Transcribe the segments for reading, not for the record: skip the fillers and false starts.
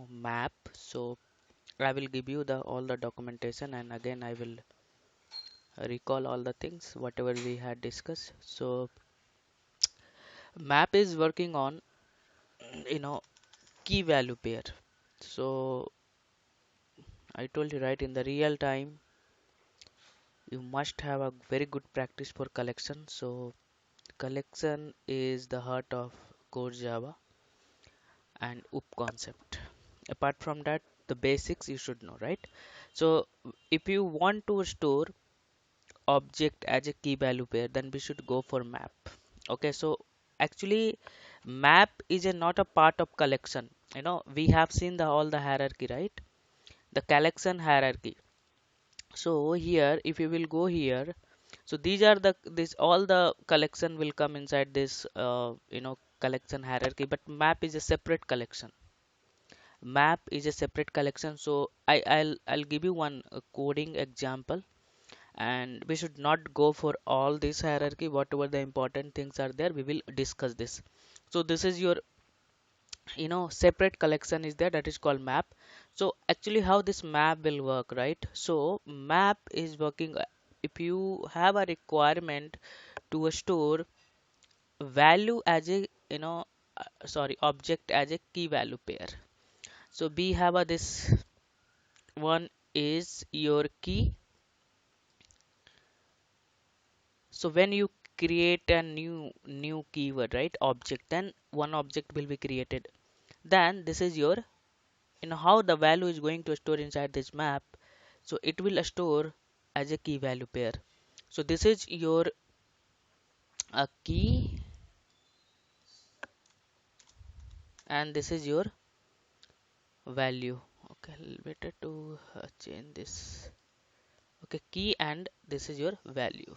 map. So I will give you the all the documentation, and again I will recall all the things whatever we had discussed. So map is working on you know key value pair. So I told you, right, in the real time you must have a very good practice for collection. So collection is the heart of core Java and OOP concept. Apart from that, the basics you should know, right? So if you want to store object as a key value pair, then we should go for map. Okay, so actually map is not a part of collection. We have seen the all the hierarchy, right? The collection hierarchy. So here if you will go here, so these are the this all the collection will come inside this collection hierarchy, but map is a separate collection. Map is a separate collection. So I'll give you one coding example, and we should not go for all this hierarchy. Whatever the important things are there, we will discuss this. So this is your separate collection is there, that is called map. So actually how this map will work, right? So map is working if you have a requirement to store value as a sorry, object as a key value pair. So we have a this one is your key. So when you create a new keyword, right, object, then one object will be created. Then this is your how the value is going to store inside this map. So it will store as a key value pair. So this is your key, and this is your value. Okay, better to change this. Okay, key, and this is your value.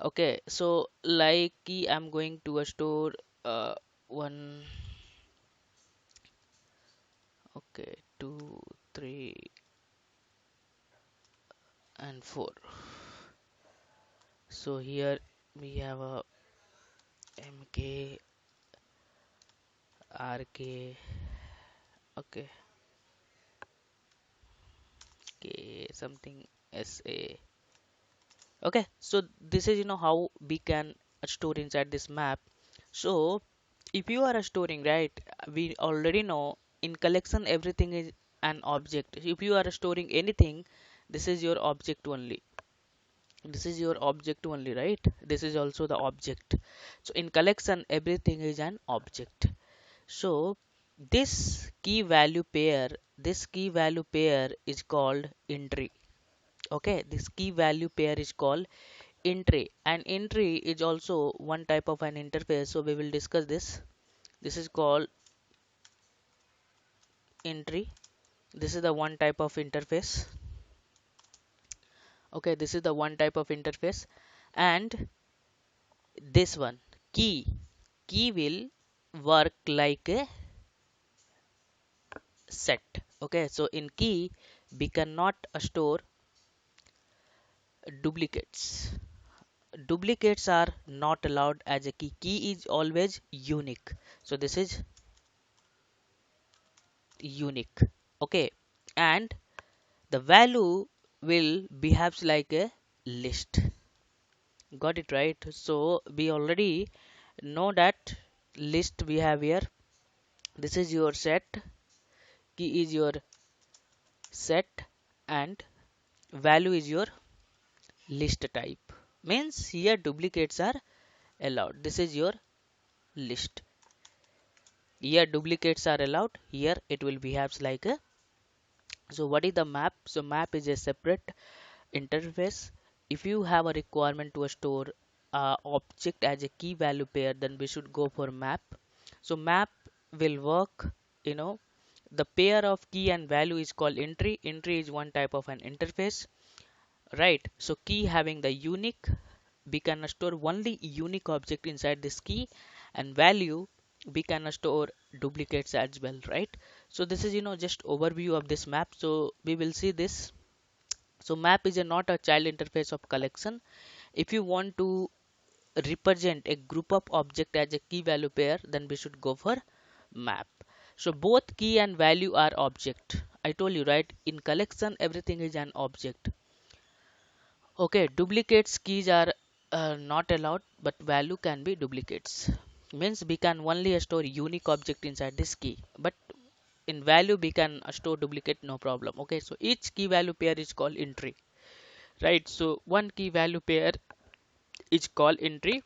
Okay, so like key, I'm going to store one. Okay, two, three, and four. So here we have a mk, rk, okay, k something, sa. Okay, so this is how we can store inside this map. So if you are storing, right, we already know in collection everything is an object. If you are storing anything, this is your object only. This is your object only, right? This is also the object. So in collection everything is an object. So this key value pair is called entry. Okay, this key value pair is called entry, and entry is also one type of an interface. So we will discuss this. This is called entry. This is the one type of interface. Okay, this is the one type of interface. And this one, key will work like a set. Okay, so in key we cannot store duplicates. Duplicates are not allowed as a key is always unique. So this is unique. Okay, and the value will behaves like a list. Got it, right? So we already know that list we have here. This is your set, key is your set, and value is your list type. Means here duplicates are allowed. This is your list. Here duplicates are allowed. Here it will behaves like a. So what is the map? So map is a separate interface. If you have a requirement to store object as a key value pair, then we should go for map. So map will work, you know the pair of key and value is called entry. Entry is one type of an interface, right? So key having the unique, we can store only unique object inside this key, and value we can store duplicates as well, right? So this is just overview of this map. So we will see this. So map is not a child interface of collection. If you want to represent a group of object as a key value pair, then we should go for map. So both key and value are object. I told you, right? In collection, everything is an object. Okay, duplicates keys are not allowed, but value can be duplicates. Means we can only store unique object inside this key, but in value we can store duplicate, no problem. Okay, so each key value pair is called entry, right? So one key value pair is called entry.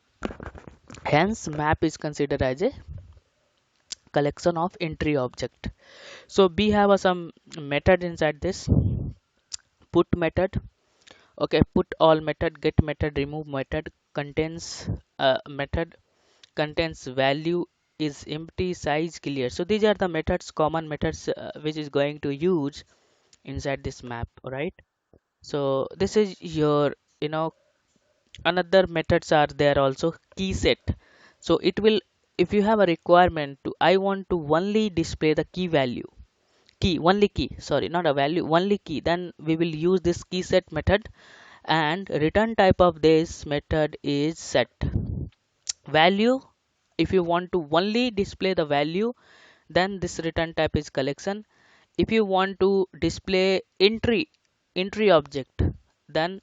Hence, map is considered as a collection of entry object. So we have some method inside this. Put method. Okay, put all method, get method, remove method, contains method, contains value, is empty, size clear. So these are the methods, common methods which is going to use inside this map, right? So this is your, another methods are there also. Key set. So it will, if you have a requirement to, I want to only display the key value, key only key, sorry, not a value, only key, then we will use this key set method. And return type of this method is set. Value, if you want to only display the value, then this return type is collection. If you want to display entry object, then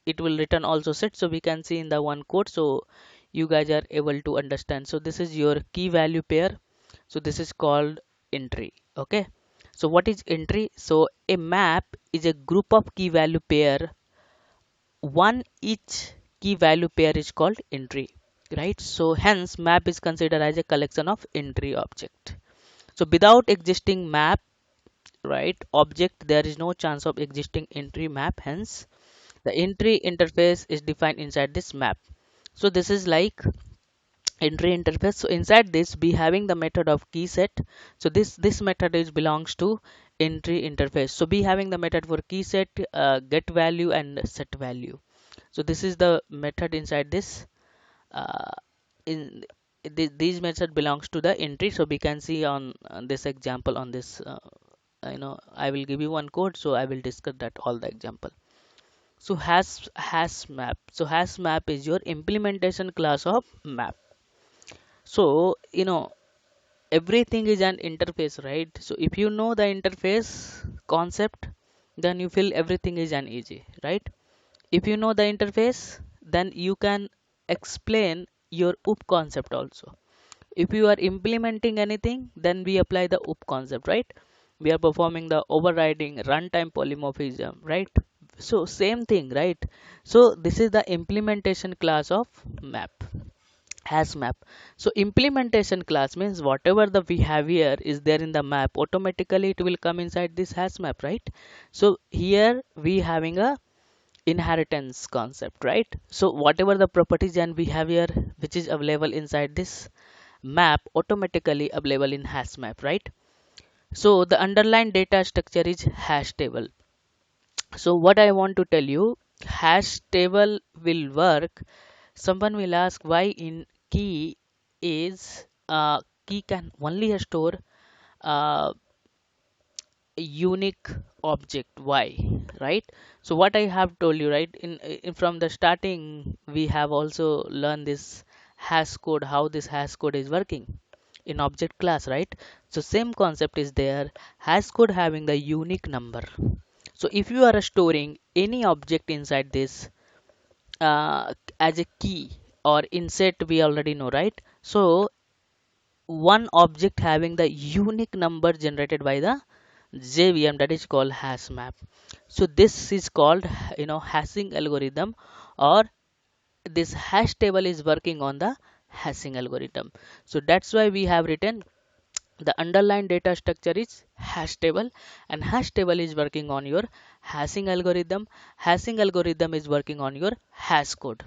it will return also set. So we can see in the one code, so you guys are able to understand. So this is your key value pair, so this is called entry. Okay, so what is entry? So a map is a group of key value pair. One each key value pair is called entry, right? So hence map is considered as a collection of entry object. So without existing map, right, object, there is no chance of existing entry map. Hence the entry interface is defined inside this map. So this is like entry interface. So inside this we having the method of key set. So this method is belongs to entry interface. So we having the method for key set, get value and set value. So this is the method inside this. In these method belongs to the entry. So we can see on this example on this. I will give you one code. So I will discuss that all the example. So hash map. So hash map is your implementation class of map. So everything is an interface, right? So if you know the interface concept, then you feel everything is an easy, right? If you know the interface, then you can explain your up concept also. If you are implementing anything, then we apply the up concept, right? We are performing the overriding runtime polymorphism, right? So same thing, right? So this is the implementation class of map, hash map. So implementation class means whatever the behavior is there in the map, automatically it will come inside this hash map, right? So here we having a inheritance concept, right? So whatever the properties and behavior which is available inside this map, automatically available in hash map, right? So the underlying data structure is hash table. So what I want to tell you, hash table will work. Someone will ask why in key is key can only store uh, a unique object. Why, right? So what I have told you, right, in from the starting we have also learned this hash code, how this hash code is working in object class, right? So same concept is there. Hash code having the unique number. So if you are storing any object inside this as a key or inset, we already know, right? So one object having the unique number generated by the JVM, that is called hash map. So this is called hashing algorithm, or this hash table is working on the hashing algorithm. So that's why we have written the underlying data structure is hash table, and hash table is working on your hashing algorithm. Hashing algorithm is working on your hash code,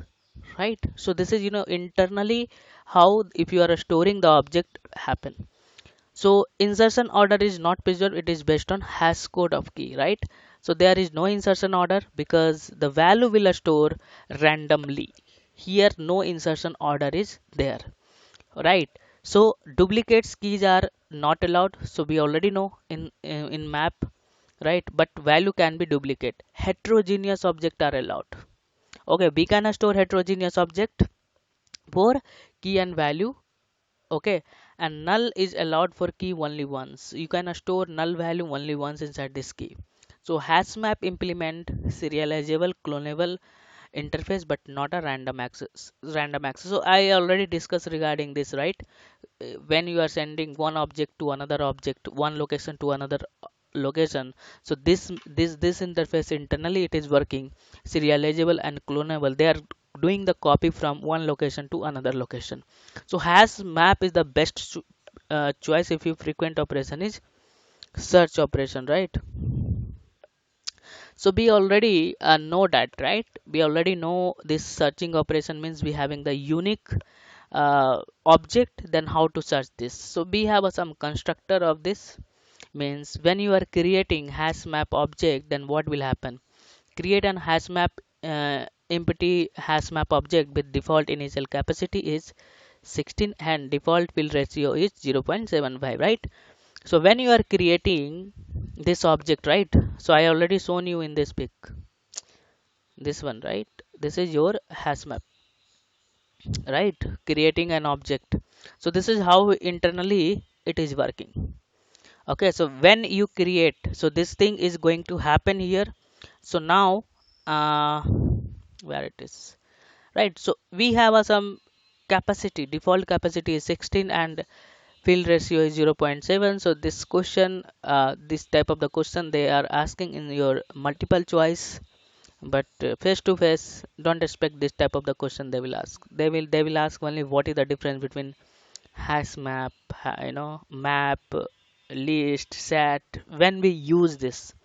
right? So this is internally how, if you are storing the object, happen. So insertion order is not preserved, it is based on hash code of key, right? So there is no insertion order because the value will store randomly. Here no insertion order is there, right? So duplicates keys are not allowed, so we already know in map, right? But value can be duplicate. Heterogeneous object are allowed. Okay, we can store heterogeneous object. for key and value. Okay, and null is allowed for key only once. You can store null value only once inside this key. So hash map implement serializable clonable interface but not a random access. So I already discussed regarding this, right? When you are sending one object to another object, one location to another location, so this interface internally it is working serializable and clonable. They are doing the copy from one location to another location. So hash map is the best choice if your frequent operation is search operation, right? So we already know that, right? We already know this searching operation means we having the unique object, then how to search this. So we have some constructor of this. Means when you are creating hash map object, then what will happen? Create an hash map empty hash map object with default initial capacity is 16 and default fill ratio is 0.75, right? So when you are creating this object, right? So I already shown you in this pic, this one, right? This is your hash map, right? Creating an object. So this is how internally it is working. Okay, so when you create, so this thing is going to happen here. So now uh, where it is, right? So we have some capacity, default capacity is 16 and fill ratio is 0.7. So this question, this type of the question they are asking in your multiple choice, but face to face don't expect this type of the question they will ask. They will ask only what is the difference between hash map, map, list, set, when we use this.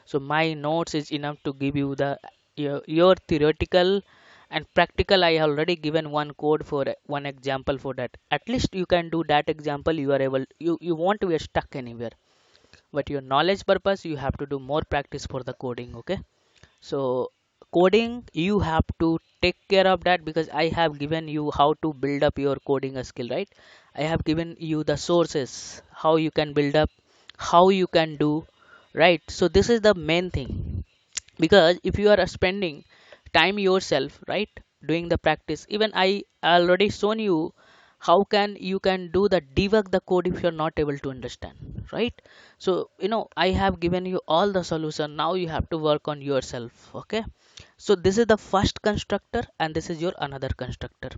So my notes is enough to give you the your theoretical and practical. I already given one code for one example for that. At least you can do that example. You are able. You won't be stuck anywhere. But your knowledge purpose, you have to do more practice for the coding. Okay. So coding, you have to take care of that because I have given you how to build up your coding skill, right? I have given you the sources, how you can build up, how you can do, right? So this is the main thing, because if you are spending time yourself, right, doing the practice, even I already shown you how can you can do the debug the code if you're not able to understand, right? So I have given you all the solution. Now you have to work on yourself. Okay, so this is the first constructor and this is your another constructor.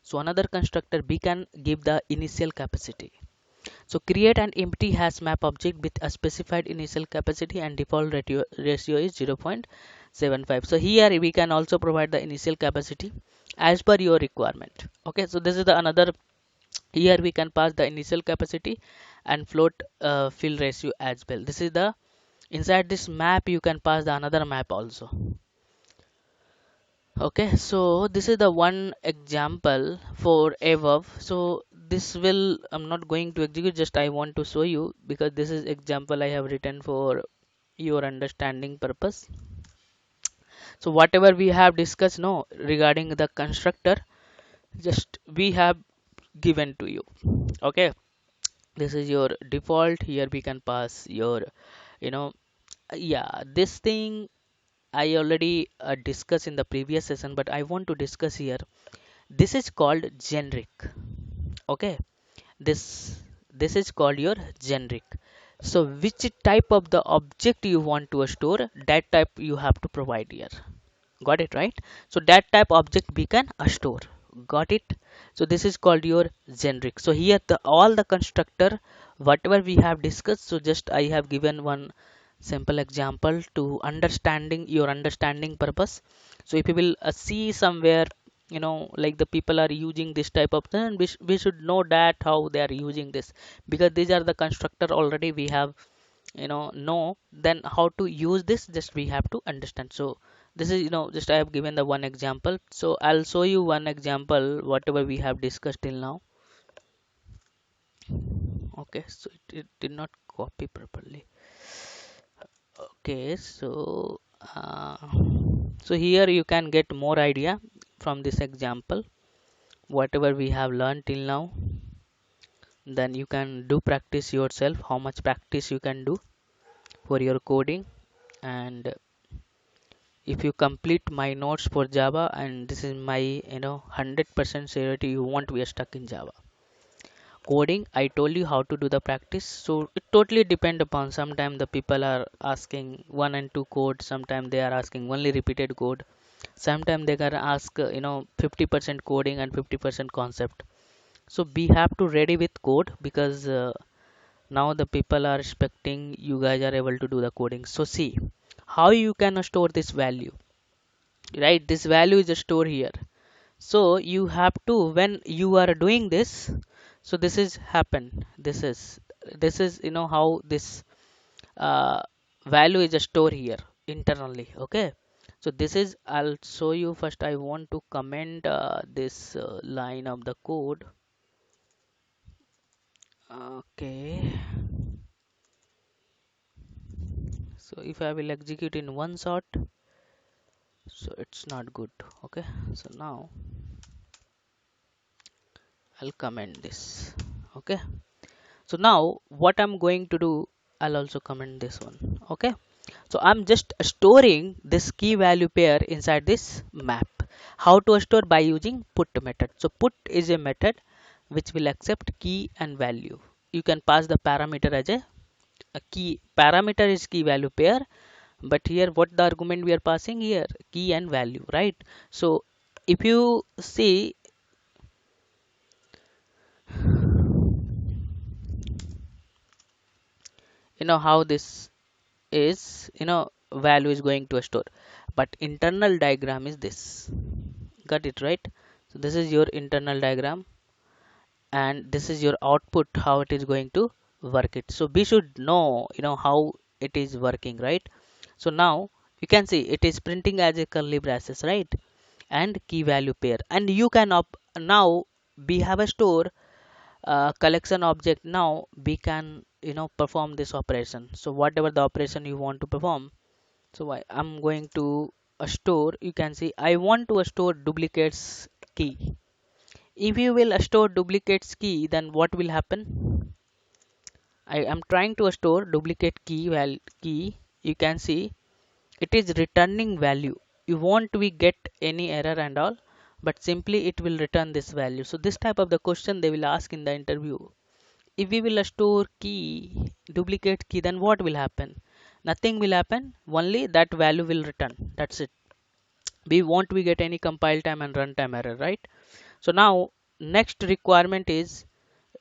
So another constructor, we can give the initial capacity. So create an empty hash map object with a specified initial capacity and default ratio is 0.75. So here we can also provide the initial capacity as per your requirement. Okay, so this is the another. Here we can pass the initial capacity and float fill ratio as well. This is the inside this map you can pass the another map also. Okay, so this is the one example for above. So this will, I'm not going to execute, just I want to show you because this is example I have written for your understanding purpose. So whatever we have discussed no regarding the constructor, just we have given to you. Okay, this is your default. Here we can pass your, you know, yeah, this thing I already discussed in the previous session, but I want to discuss here. This is called generic. Okay, this this is called your generic. So which type of the object you want to store, that type you have to provide here. Got it, right? So that type object we can store. Got it? So this is called your generic. So here the all the constructor whatever we have discussed, so just I have given one simple example to understanding your understanding purpose. So if you will see somewhere, like the people are using this type of thing, we should know that how they are using this, because these are the constructor already we have, know then how to use this, just we have to understand. So this is, just I have given the one example. So I'll show you one example whatever we have discussed till now. Okay, so it did not copy properly. Okay, so so here you can get more idea from this example whatever we have learned till now. Then you can do practice yourself, how much practice you can do for your coding, and if you complete my notes for Java, and this is my 100% surety you won't be stuck in Java. Coding, I told you how to do the practice, so it totally depend upon. Sometimes the people are asking one and two code, sometimes they are asking only repeated code, sometimes they can ask 50% coding and 50% concept. So we have to ready with code, because now the people are expecting you guys are able to do the coding. So see how you can store this value, right? This value is stored here. So you have to, when you are doing this, so this is happen, this is how this uh, value is stored here internally. Okay, so this is, I'll show you. First I want to comment this line of the code. Okay, so if I will execute in one shot, so it's not good. Okay, so now I'll comment this. Okay, so now what I'm going to do, I'll also comment this one. Okay, so I'm just storing this key value pair inside this map. How to store? By using put method. So put is a method which will accept key and value. You can pass the parameter as a key. Parameter is key value pair, but here what the argument we are passing here, key and value, right? So if you see, how this is, value is going to store, but internal diagram is this. Got it, right? So this is your internal diagram, and this is your output, how it is going to work it. So we should know, how it is working, right? So now you can see it is printing as a curly braces, right? And key value pair, and you can now we have a store collection object. Now we can perform this operation. So whatever the operation you want to perform, so I'm going to store. You can see I want to store duplicates key. If you will store duplicates key, then what will happen? I am trying to store duplicate key. You can see it is returning value. You won't we get any error and all, but simply it will return this value. So this type of the question they will ask in the interview. If we will store key, duplicate key, then what will happen? Nothing will happen, only that value will return. That's it. We won't we get any compile time and runtime error, right? So now next requirement is,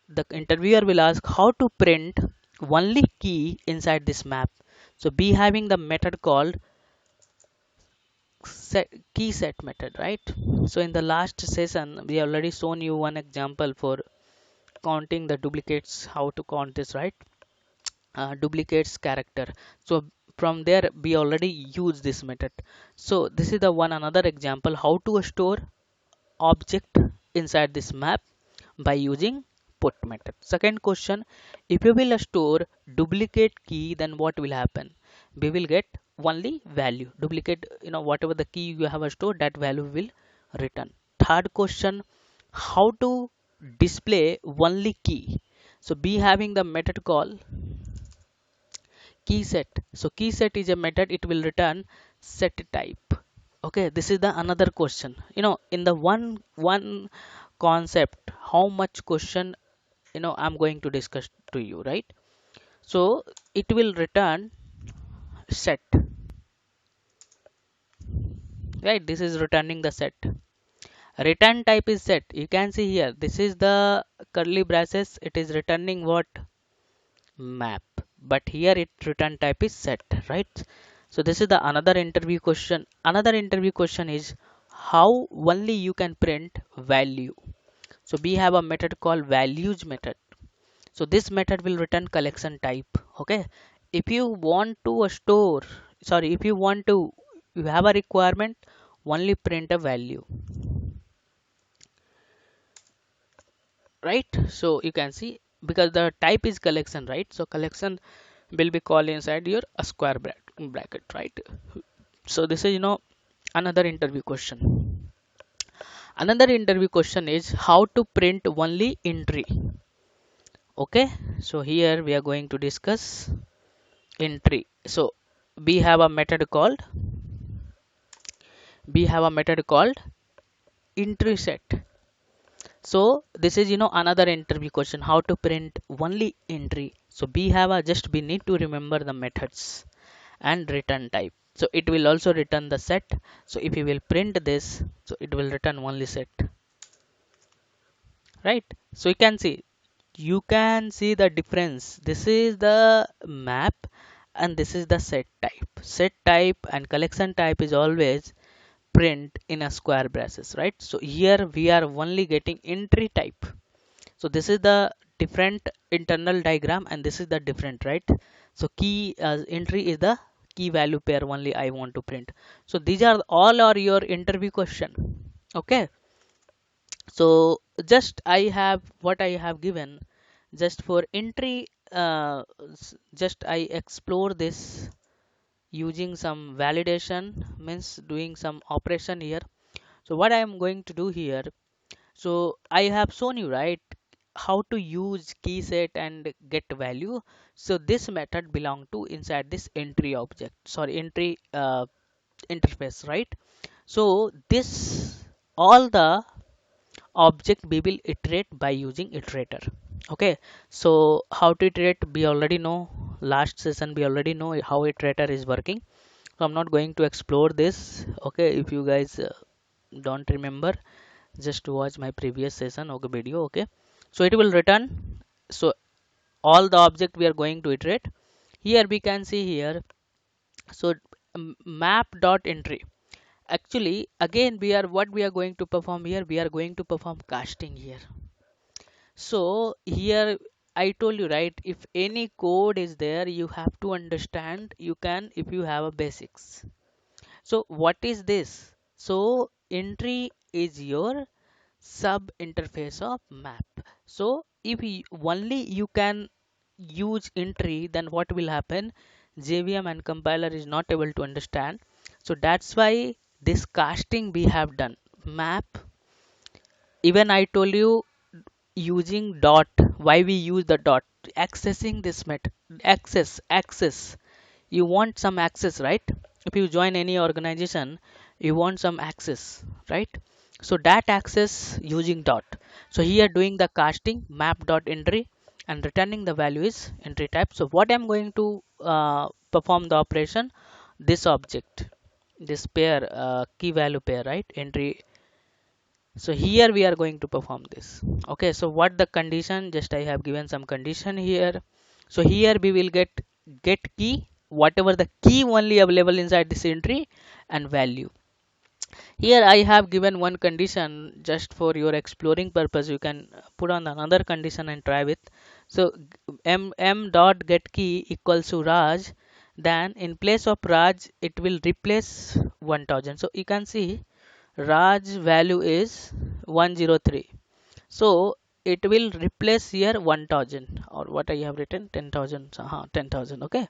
the interviewer will ask how to print only key inside this map. So be having the method called key set method, right? So in the last session we already shown you one example for counting the duplicates, how to count this, right? Duplicates character. So from there we already use this method. So this is the one another example how to store object inside this map by using put method. Second question, if you will store duplicate key, then what will happen? We will get only value. Duplicate, whatever the key you have stored, that value will return. Third question, how to display only key? So be having the method called key set. So key set is a method, it will return set type. Okay, this is the another question. In the one concept, how much question I'm going to discuss to you, right? So it will return set, right? This is returning the set. Return type is set. You can see here, this is the curly braces, it is returning what? Map. But here it return type is set, right? So this is the another interview question. Another interview question is how only you can print value. So we have a method called values method. So this method will return collection type. Okay, if you want to store, sorry, if you want to, you have a requirement only print a value, right? So you can see, because the type is collection, right? So collection will be called inside your a square bracket, right? So this is another interview question. Another interview question is how to print only entry. Okay, so here we are going to discuss entry. So we have a method called we have a method called entry set. So this is another interview question, how to print only entry. So we have a just we need to remember the methods and return type. So it will also return the set. So if you will print this, so it will return only set, right? So you can see the difference. This is the map and this is the set type. Set type and collection type is always print in a square braces, right? So here we are only getting entry type. So this is the different internal diagram and this is the different, right? So key entry is the key value pair only I want to print. So these are all are your interview question. Okay, so just I have what I have given just for entry. Just I explore this using some validation, means doing some operation here. So what I am going to do here, so I have shown you, right, how to use key set and get value. So this method belong to inside this entry object, sorry, entry interface, right? So this all the object we will iterate by using iterator. Okay, so how to iterate we already know, last session we already know how iterator is working. So I'm not going to explore this. Okay, if you guys don't remember, just watch my previous session, okay, video. Okay, so it will return. So all the object we are going to iterate. Here we can see here, so map dot entry. Actually again we are what we are going to perform here, we are going to perform casting here. So here I told you, right, if any code is there you have to understand, you can if you have a basics. So what is this? So entry is your sub interface of map. So if only you can use entry, then what will happen? JVM and compiler is not able to understand. So that's why this casting we have done. Map, even I told you using dot. Why we use the dot? Accessing this method. Access, you want some access, right? If you join any organization you want some access, right? So that access using dot. So here doing the casting map dot entry and returning the value is entry type. So what I'm going to perform the operation, this object, this pair, key value pair, right, entry. So here we are going to perform this. Okay, so what the condition, just I have given some condition here. So here we will get key, whatever the key only available inside this entry, and value. Here I have given one condition just for your exploring purpose. You can put on another condition and try with. So m dot get key equals to Raj, then in place of Raj it will replace 1000. So you can see Raj value is 103. So it will replace here 1000, or what I have written 10,000. 10,000. Okay.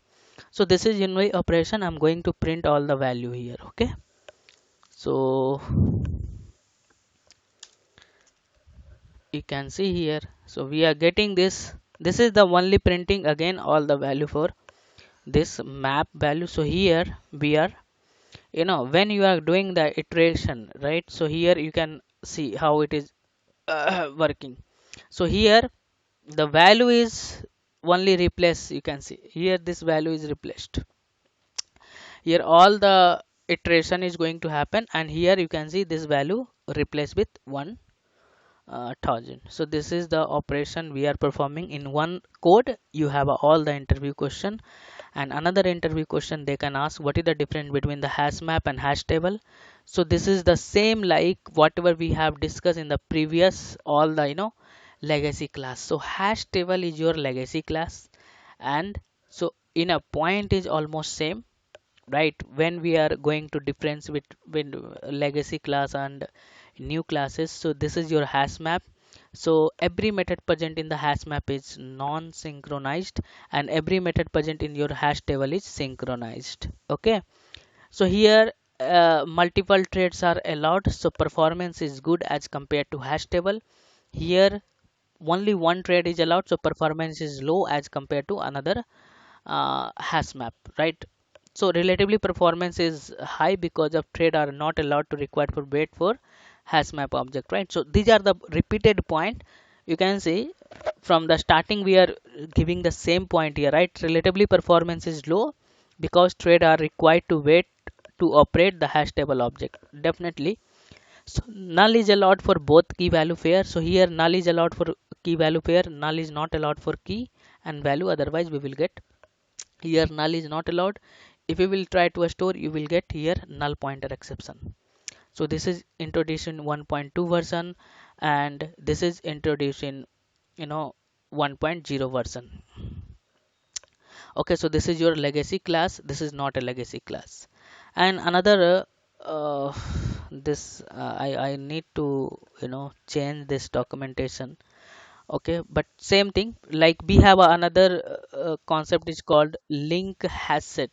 So this is in my operation. I'm going to print all the value here. Okay. So you can see here. So we are getting this. This is the only printing again all the value for this map value. So here we are, when you are doing the iteration, right? So here you can see how it is working. So here the value is only replaced. You can see here this value is replaced. Here all the iteration is going to happen, and here you can see this value replaced with 1000. So this is the operation we are performing in one code. You have all the interview question, and another interview question they can ask, what is the difference between the hash map and hash table? So this is the same like whatever we have discussed in the previous all the legacy class. So hash table is your legacy class, and so in a point is almost same, right? When we are going to difference between legacy class and new classes, so this is your hash map. So every method present in the hash map is non-synchronized, and every method present in your hash table is synchronized. Okay, so here multiple threads are allowed, so performance is good as compared to hash table. Here only one thread is allowed, so performance is low as compared to another hash map, right? So relatively performance is high because of thread are not allowed to required for wait for hash map object, right? So these are the repeated point. You can see from the starting we are giving the same point here, right? Relatively performance is low because thread are required to wait to operate the hash table object. Definitely. So null is allowed for both key value pair. So here null is allowed for key value pair, null is not allowed for key and value, otherwise we will get here null is not allowed. If you will try to store, you will get here null pointer exception. So this is introduced in 1.2 version, and this is introduced in 1.0 version. Okay, so this is your legacy class, this is not a legacy class. And another this I need to change this documentation. Okay, but same thing, like we have another concept is called link hash set.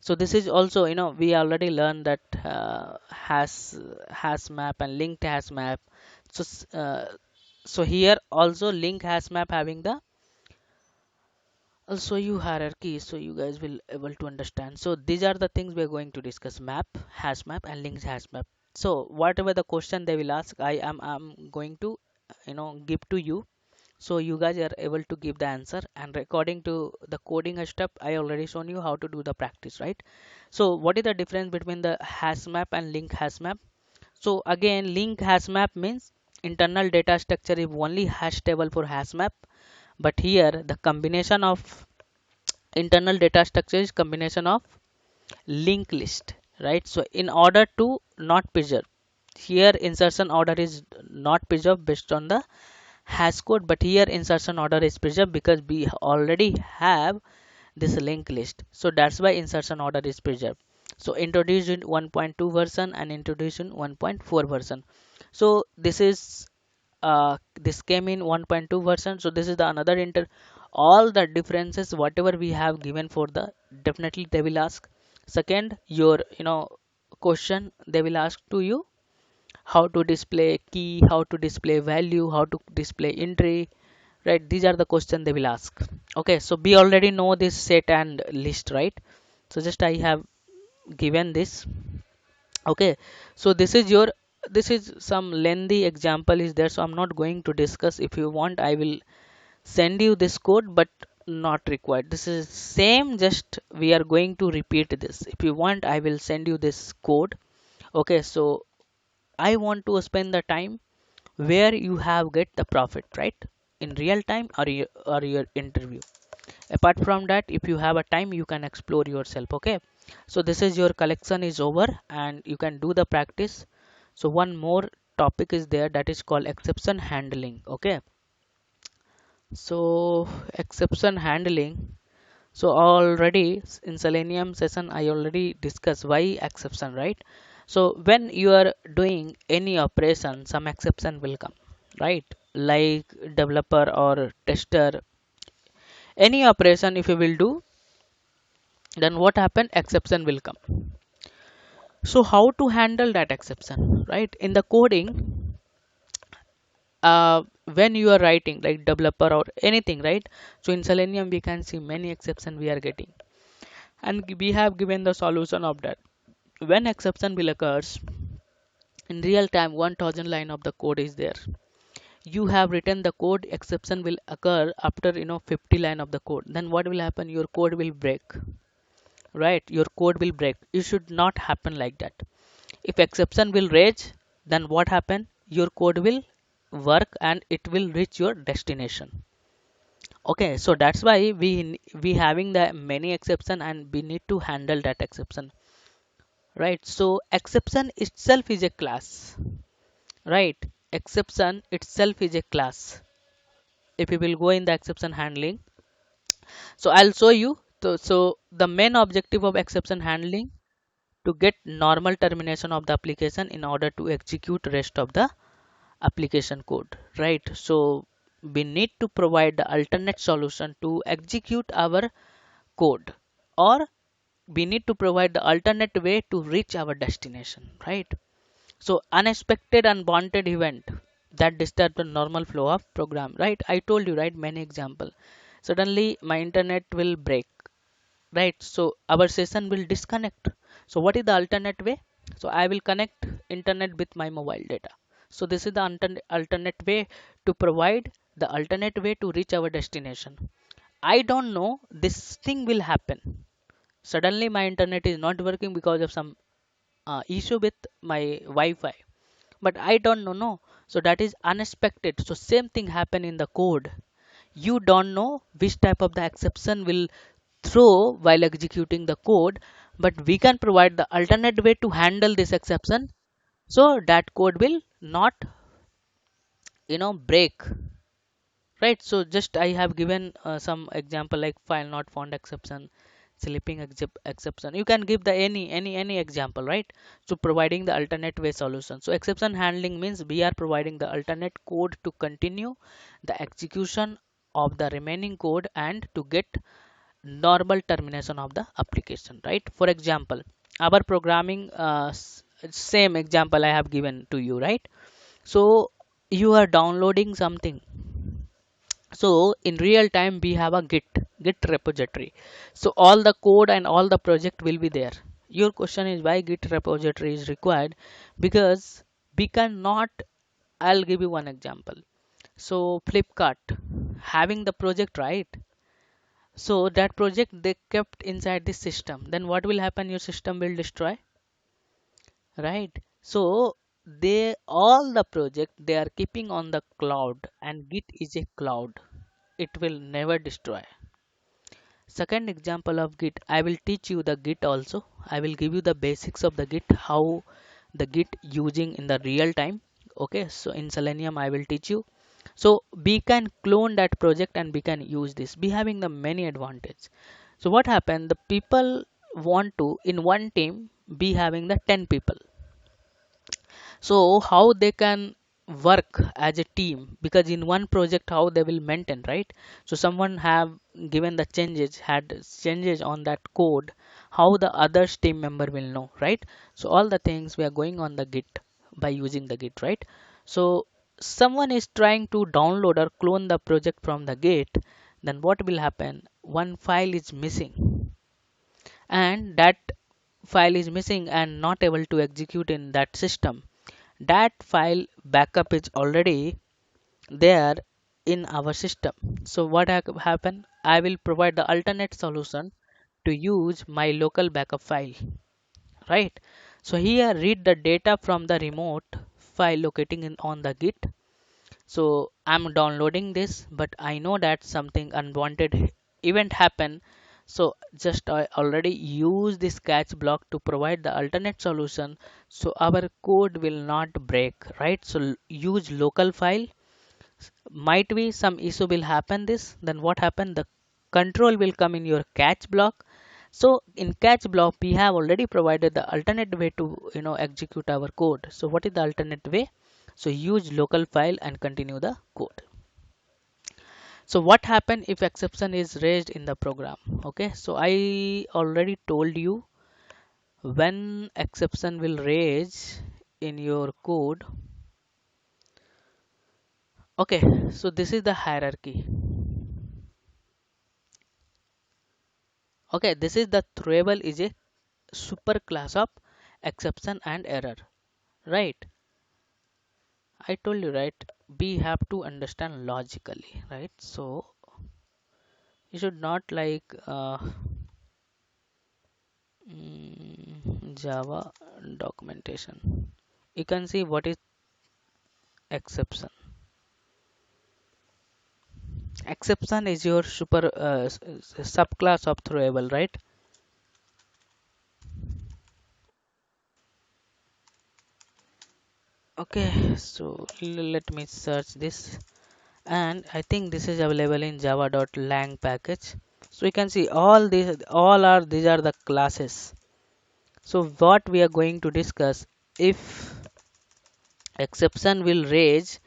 So this is also, we already learned that hash map and linked hash map. So so here also link hash map having the also you hierarchy, so you guys will able to understand. So these are the things we are going to discuss: map, hash map, and linked hash map. So whatever the question they will ask, I'm going to give to you, so you guys are able to give the answer. And according to the coding step, I already shown you how to do the practice, right? So what is the difference between the hash map and link hash map? So again, link hash map means internal data structure is only hash table for hash map, but here the combination of internal data structure is combination of linked list, right? So in order to not preserve, here insertion order is not preserved based on the hash code, but here insertion order is preserved because we already have this linked list. So that's why insertion order is preserved. So introduced in 1.2 version and introduced in 1.4 version. So this came in 1.2 version. So this is the another all the differences whatever we have given for the, definitely they will ask. Second, your question they will ask to you how to display key, how to display value, how to display entry, right? These are the questions they will ask. Okay, so we already know this set and list, right? So just I have given this. Okay, so this is some lengthy example is there, so I'm not going to discuss. If you want, I will send you this code, but not required. This is same, just we are going to repeat this. If you want, I will send you this code. Okay, so I want to spend the time where you have get the profit, right? In real time or your interview. Apart from that, if you have a time, you can explore yourself. Okay, so this is your collection is over and you can do the practice. So one more topic is there, that is called exception handling. Okay, so exception handling, so already in Selenium session I already discussed why exception, right? So when you are doing any operation, some exception will come, right? Like developer or tester, any operation if you will do, then what happen, exception will come. So how to handle that exception, right? In the coding, when you are writing like developer or anything, right? So in Selenium we can see many exception we are getting, and we have given the solution of that. When exception will occurs in real time, 1000 line of the code is there, you have written the code, exception will occur after 50 line of the code, then what will happen, your code will break, right? Your code will break. It should not happen like that. If exception will raise, then what happen, your code will work and it will reach your destination. Okay, so that's why we having the many exception and we need to handle that exception, right? So exception itself is a class, right? Exception itself is a class. If you will go in the exception handling, so I'll show you. So the main objective of exception handling to get normal termination of the application in order to execute rest of the application code, right? So we need to provide the alternate solution to execute our code, or we need to provide the alternate way to reach our destination, right? So unexpected unwanted event that disturb the normal flow of program, right? I told you, right? Many example. Suddenly my internet will break, right? So our session will disconnect. So what is the alternate way? So I will connect internet with my mobile data. So this is the alternate way to provide the alternate way to reach our destination. I don't know this thing will happen. Suddenly my internet is not working because of some issue with my Wi-Fi, but I don't know, no. So that is unexpected. So same thing happen in the code. You don't know which type of the exception will throw while executing the code, but we can provide the alternate way to handle this exception, so that code will not break, right? So just I have given some example like file not found exception, sleeping exception. You can give the any example, right? So providing the alternate way solution. So exception handling means we are providing the alternate code to continue the execution of the remaining code and to get normal termination of the application, right? For example, our programming same example I have given to you, right? So you are downloading something. So in real time we have a git repository. So all the code and all the project will be there. Your question is why git repository is required? Because we cannot. I'll give you one example. So Flipkart having the project, right? So that project they kept inside the system, then what will happen? Your system will destroy, right? So they all the project they are keeping on the cloud, and git is a cloud. It will never destroy. Second example of git, I will teach you the git also. I will give you the basics of the git, how the git using in the real time. Okay, so in Selenium I will teach you. So we can clone that project and we can use this, be having the many advantage. So what happened, the people want to in one team be having the 10 people. So how they can work as a team, because in one project how they will maintain, right? So someone have given the changes, had changes on that code, how the others team member will know, right? So all the things we are going on the git by using the git, right? So someone is trying to download or clone the project from the git, then what will happen? One file is missing, and that file is missing and not able to execute in that system. That file backup is already there in our system. So what happen? I will provide the alternate solution to use my local backup file, right? So here read the data from the remote file locating in on the git. So I'm downloading this, but I know that something unwanted event happen. So just I already use this catch block to provide the alternate solution, so our code will not break, right? So use local file. Might be some issue will happen this, then what happen? The control will come in your catch block. So in catch block we have already provided the alternate way to execute our code. So what is the alternate way? So use local file and continue the code. So what happen if exception is raised in the program? Okay, so I already told you when exception will raise in your code. Okay, so this is the hierarchy. Okay, this is the throwable is a super class of exception and error, right? I told you, right? We have to understand logically, right? So you should not like Java documentation. You can see what is exception. Exception is your super subclass of throwable, right? Okay, so let me search this, and I think this is available in java.lang package. So you can see all these, all are these are the classes. So what we are going to discuss, if exception will raise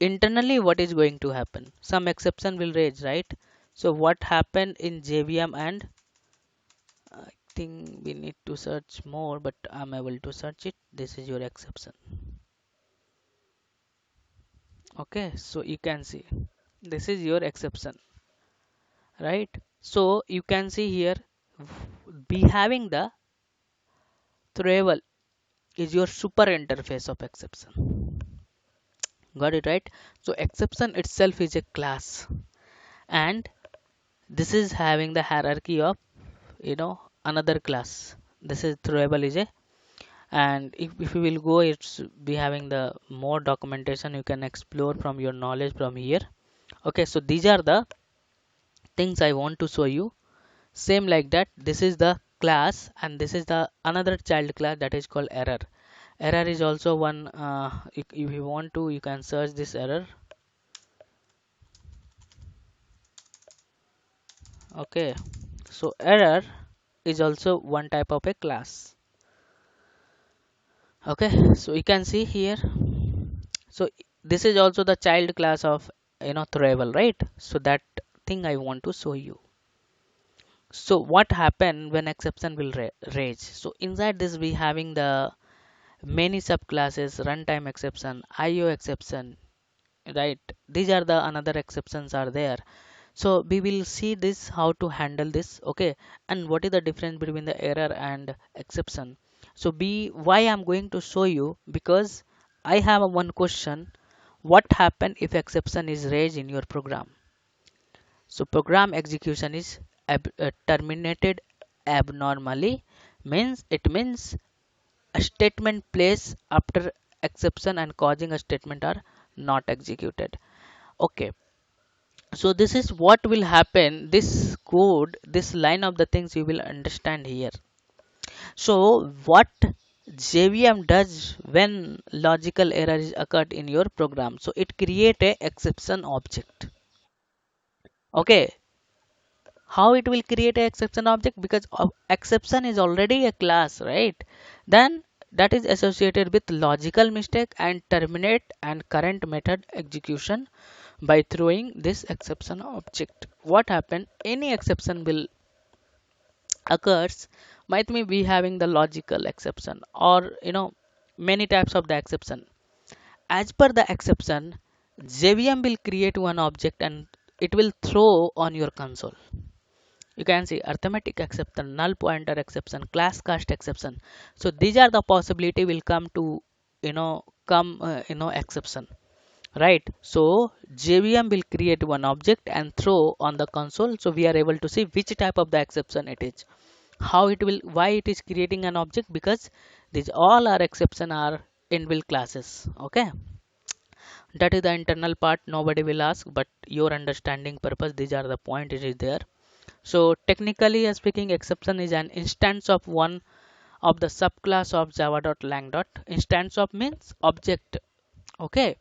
internally, what is going to happen? Some exception will raise, right? So what happened in JVM, and I think we need to search more, but I'm able to search it. This is your exception. Okay, so you can see this is your exception, right? So you can see here be having the Threevel is your super interface of exception. Got it right? So exception itself is a class, and this is having the hierarchy of another class. This is throwable is a, and if you will go, it's be having the more documentation you can explore from your knowledge from here. Okay, so these are the things I want to show you. Same like that, this is the class and this is the another child class that is called error. Error is also one, if you want to, you can search this error. Okay, so error is also one type of a class. Okay, so you can see here, so this is also the child class of throwable, right? So that thing I want to show you. So what happen when exception will raise? So inside this we having the many subclasses: runtime exception, IO exception, right? These are the another exceptions are there. So we will see this how to handle this. Okay, and what is the difference between the error and exception? So be why I'm going to show you, because I have a one question: what happen if exception is raised in your program? So program execution is terminated abnormally, means it means a statement placed after exception and causing a statement are not executed. Okay, so this is what will happen. This code, this line of the things you will understand here. So what JVM does when logical error is occurred in your program? So it create a exception object. Okay, how it will create a exception object? Because of exception is already a class, right? Then that is associated with logical mistake and terminate and current method execution by throwing this exception object. What happened? Any exception will occurs, might be having the logical exception or many types of the exception. As per the exception, JVM will create one object and it will throw on your console. You can see arithmetic exception, null pointer exception, class cast exception. So these are the possibility will come to exception, right? So JVM will create one object and throw on the console, so we are able to see which type of the exception it is, how it will, why it is creating an object, because these all are exception are inbuilt classes. Okay, that is the internal part, nobody will ask, but your understanding purpose, these are the point it is there. So technically speaking, exception is an instance of one of the subclass of java.lang. Instance of means object. Okay,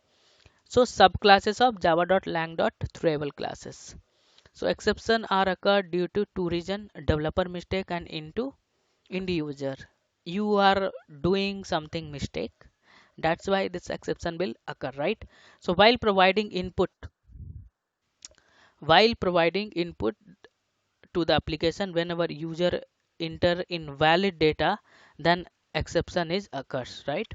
so subclasses of java.lang throwable classes. So exception are occurred due to two reason: developer mistake and into end user. You are doing something mistake, that's why this exception will occur, right? So while providing input to the application, whenever user enter invalid data, then exception is occurs, right?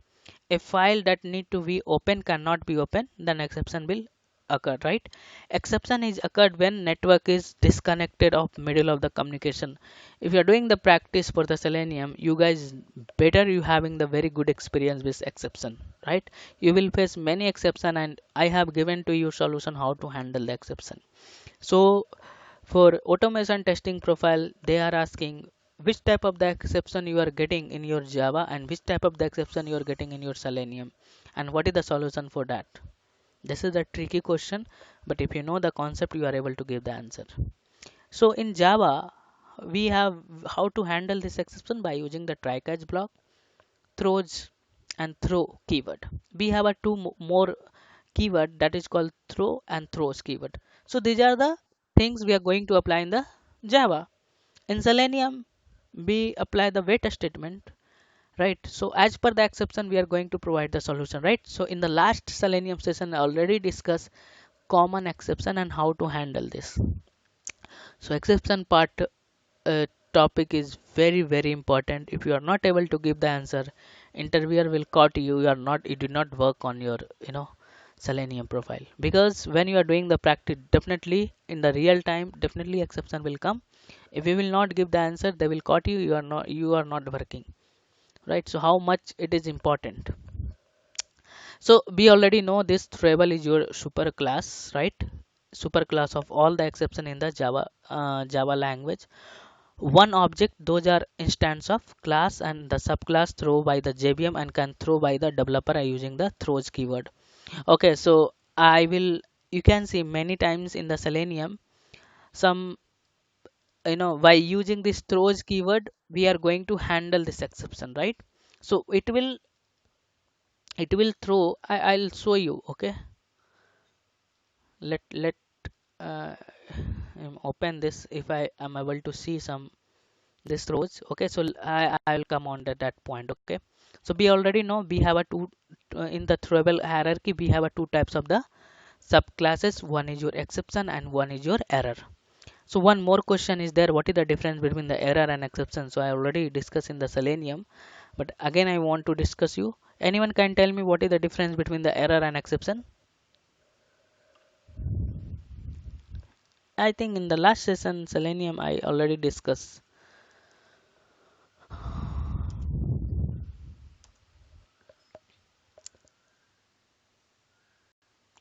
A file that need to be open cannot be open, then exception will occur, right? Exception is occurred when network is disconnected of middle of the communication. If you are doing the practice for the Selenium, you guys better you having the very good experience with exception, right? You will face many exception and I have given to you solution how to handle the exception. So for automation testing profile, they are asking which type of the exception you are getting in your Java and which type of the exception you are getting in your Selenium, and what is the solution for that. This is a tricky question, but if you know the concept, you are able to give the answer. So in Java, we have how to handle this exception by using the try catch block, throws, and throw keyword. We have a two more keyword that is called throw and throws keyword. So these are the things we are going to apply in the Java. In Selenium, we apply the wait statement, right? So as per the exception, we are going to provide the solution, right? So in the last Selenium session, I already discussed common exception and how to handle this. So exception part topic is very important. If you are not able to give the answer, interviewer will caught you. You are not, you did not work on your Selenium profile, because when you are doing the practice, definitely in the real time, definitely exception will come. If you will not give the answer, they will caught you, you are not working, right? So how much it is important. So we already know this table is your super class, right? Super class of all the exception in the Java language. One object, those are instance of class, and the subclass throw by the JVM and can throw by the developer using the throws keyword. Okay, so I will, you can see many times in the Selenium, some, by using this throws keyword, we are going to handle this exception, right? So it will throw, I'll show you. Okay, let uh, open this if I am able to see some this throws. Okay, so I'll come on to that point. Okay, so we already know we have a two in the throwable hierarchy, we have a two types of the subclasses. One is your exception and one is your error. So one more question is there, what is the difference between the error and exception? So I already discussed in the Selenium, but again I want to discuss you. Anyone can tell me what is the difference between the error and exception? I think in the last session Selenium I already discussed.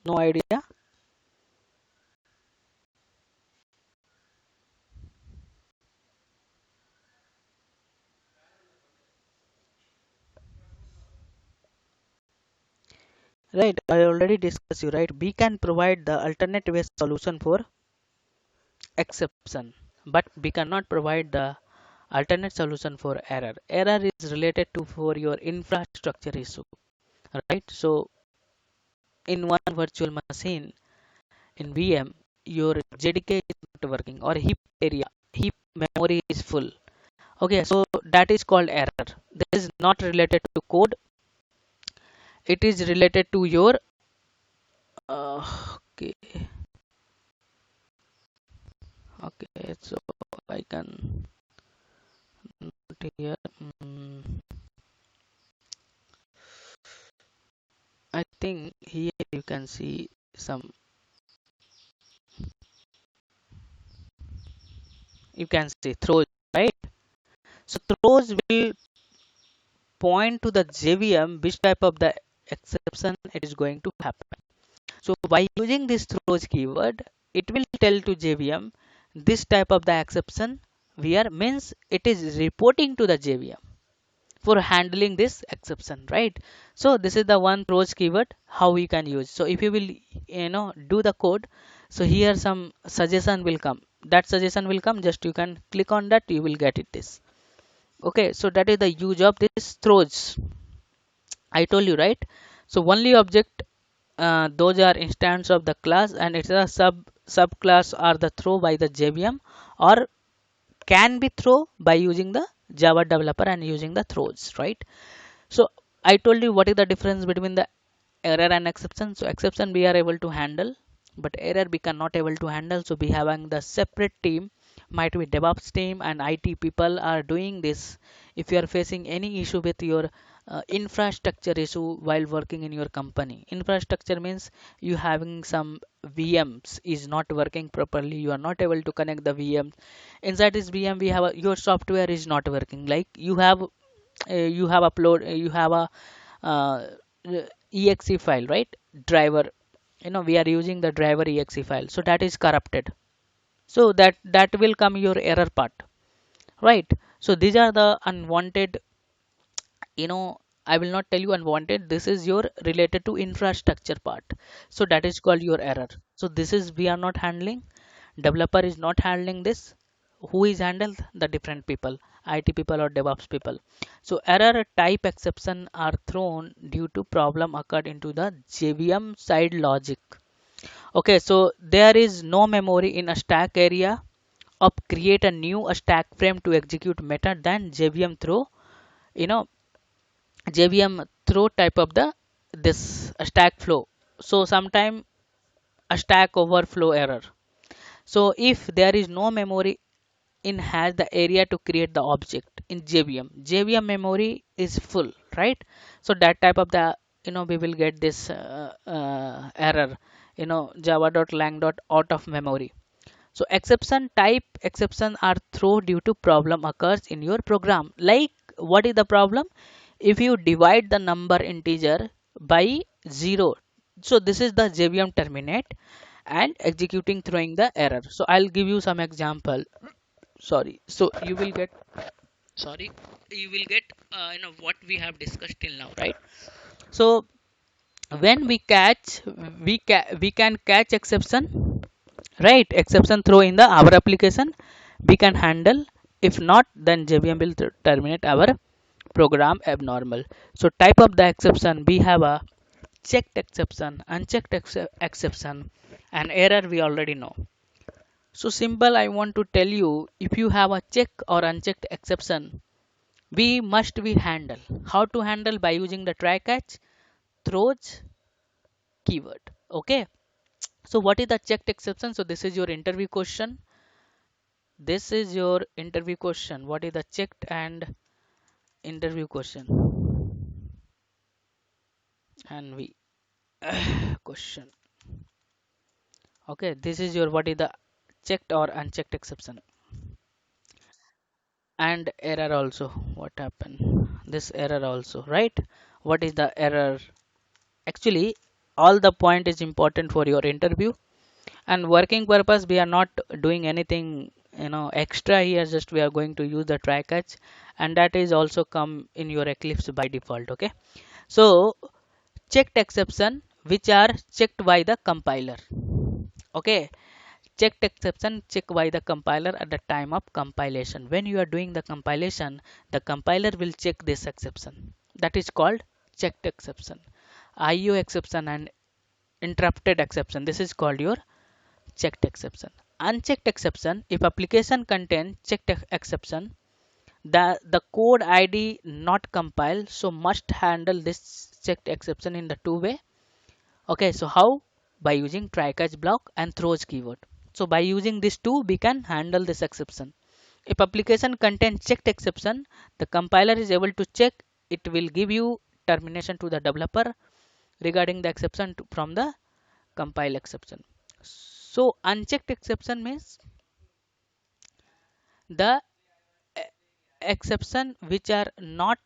No idea. Right, I already discussed you, right? We can provide the alternate way solution for exception, but we cannot provide the alternate solution for error. Error is related to for your infrastructure issue, right? So in one virtual machine in VM, your JDK is not working, or heap area, heap memory is full. Okay, so that is called error. This is not related to code. It is related to your okay. Okay, so I can note here. I think here you can see some, you can see throws, right? So throws will point to the JVM which type of the exception it is going to happen. So by using this throws keyword, it will tell to JVM this type of the exception we are, means it is reporting to the JVM for handling this exception, right? So this is the one throws keyword how we can use. So if you will do the code, so here some suggestion will come, that suggestion will come, just you can click on that, you will get it this. Okay, so that is the use of this throws. I told you, right? So only object, those are instance of the class, and it's a subclass are the throw by the JVM, or can be throw by using the Java developer and using the throws, right? So I told you what is the difference between the error and exception. So exception we are able to handle, but error we cannot able to handle. So we having the separate team, might be DevOps team and IT people are doing this. If you are facing any issue with your infrastructure issue while working in your company, infrastructure means you having some VMs is not working properly, you are not able to connect the VMs. Inside this VM we have your software is not working, like you have upload you have a uh, exe file, right? Driver, we are using the driver exe file, so that is corrupted. So that will come your error part, right? So these are the unwanted, you know I will not tell you unwanted, this is your related to infrastructure part. So that is called your error. So this is we are not handling, developer is not handling this. Who is handled? The different people, IT people or DevOps people. So error type exception are thrown due to problem occurred into the JVM side logic. Okay, so there is no memory in a stack area of create a new stack frame to execute method, then JVM throw, you know JVM throw type of the this stack flow. So sometime a stack overflow error. So if there is no memory in has the area to create the object in JVM, JVM memory is full, right? So that type of the we will get this error, java.lang out of memory. So exception type exception are throw due to problem occurs in your program. Like, what is the problem? If you divide the number integer by 0, so this is the JVM terminate and executing throwing the error. So I'll give you some example. Sorry. So you will get, sorry, you will get what we have discussed till now, right? So when we catch, we can catch exception, right? Exception throw in the our application we can handle. If not, then JVM will terminate our program abnormal. So type of the exception, we have a checked exception, unchecked exception, and error we already know. So simple, I want to tell you, if you have a check or unchecked exception, we must be handle. How to handle? By using the try catch throws keyword. Okay. So what is the checked exception? So this is your interview question. This is your interview question. What is the checked and interview question? And we question. Okay, this is your what is the checked or unchecked exception. And error also. What happened? This error also, right? What is the error? Actually, all the point is important for your interview and working purpose. We are not doing anything extra here, just we are going to use the try catch, and that is also come in your Eclipse by default. Okay, so checked exception which are checked by the compiler. Okay, checked exception checked by the compiler at the time of compilation. When you are doing the compilation, the compiler will check this exception. That is called checked exception. IO exception and interrupted exception, this is called your checked exception. Unchecked exception, if application contain checked exception, the code ID not compile, so must handle this checked exception in the two way. Okay, so how? By using try catch block and throws keyword. So by using these two, we can handle this exception. If application contain checked exception, the compiler is able to check. It will give you termination to the developer regarding the exception from the compile exception. So unchecked exception means the exception which are not